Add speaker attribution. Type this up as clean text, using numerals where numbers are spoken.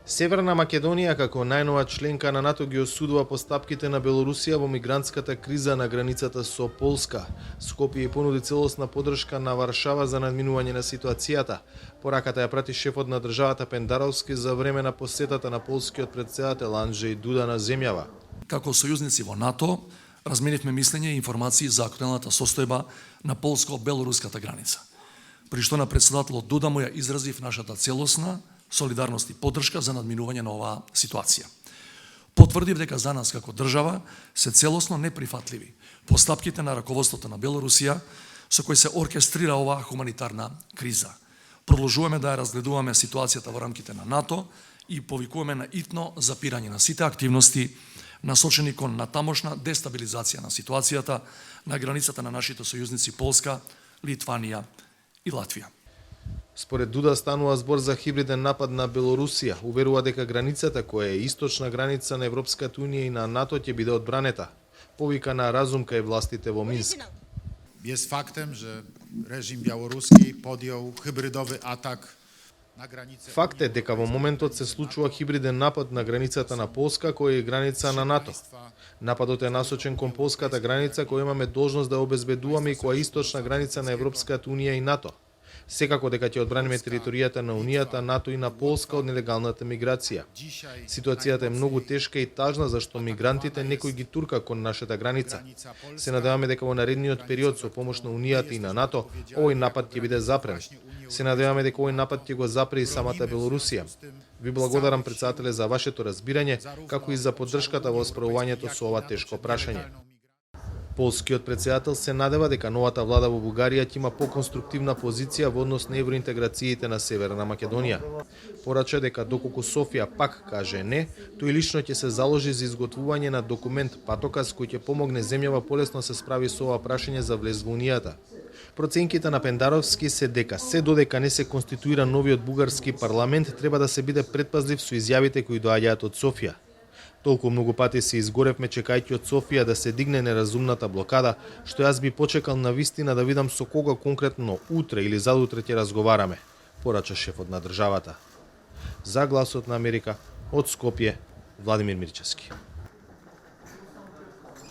Speaker 1: Северна Македонија како најнова членка на НАТО ги осудува постапките на Белорусија во мигрантската криза на границата со Полска. Скопје понуди целосна поддршка на Варшава за надминување на ситуацијата. Пораката ја прати шефот на државата Пендаровски за време на посетата на полскиот претседател Анджеј Дуда на земјава.
Speaker 2: Како сојузници во НАТО, разменивме мислење и информации за актуелната состојба на полско-белоруската граница. При што на претседателот Дуда му ја изразив нашата целосна солидарност и поддршка за надминување на оваа ситуација. Потврдив дека за нас како држава се целосно неприфатливи постапките на раководството на Белорусија со кои се оркестрира оваа хуманитарна криза. Продолжуваме да ја разгледуваме ситуацијата во рамките на НАТО и повикуваме на итно запирање на сите активности насочени кон натамошна дестабилизација на ситуацијата на границата на нашите сојузници Полска, Литванија и Латвија.
Speaker 1: Според Дуда станува збор за хибриден напад на Белорусија. Уверува дека границата која е источна граница на Европската унија и на НАТО ќе биде одбранета. Повика на разум кај властите во Минск.
Speaker 3: Jest faktem, że reżim białoruski podjął hybrydowy atak na granicę.
Speaker 1: Факт е дека во моментот се случува хибриден напад на границата на Полска, која е граница на НАТО. Нападот е насочен кон полската граница, која имаме должност да обезбедуваме и која е источна граница на Европската унија и НАТО. Секако дека ќе одбраниме територијата на Унијата, НАТО и на Полска од нелегалната миграција. Ситуацијата е многу тешка и тажна зашто мигрантите некој ги турка кон нашата граница. Се надеваме дека во наредниот период со помош на Унијата и на НАТО овој напад ќе биде запрен. Се надеваме дека овој напад ќе го запре и самата Белорусија. Ви благодарам, претседателе, за вашето разбирање, како и за поддршката во справувањето со ова тешко прашање. Полскиот претседател се надева дека новата влада во Бугарија ќе има поконструктивна позиција во однос на евроинтеграциите на Северна Македонија. Порача дека доколку Софија пак каже не, тој лично ќе се заложи за изготвување на документ патоказ кој ќе помогне земјава полесно се справи со ова прашање за влез во Унијата. Проценките на Пендаровски се дека се додека не се конституира новиот бугарски парламент, треба да се биде предпазлив со изјавите кои доаѓаат од Софија. Толку многу пати се изгоревме чекајќи од Софија да се дигне неразумната блокада, што јас би почекал на вистина да видам со кога конкретно утре или задутре ќе разговараме, порача шефот на државата. За Гласот на Америка, од Скопје, Владимир Мирчевски.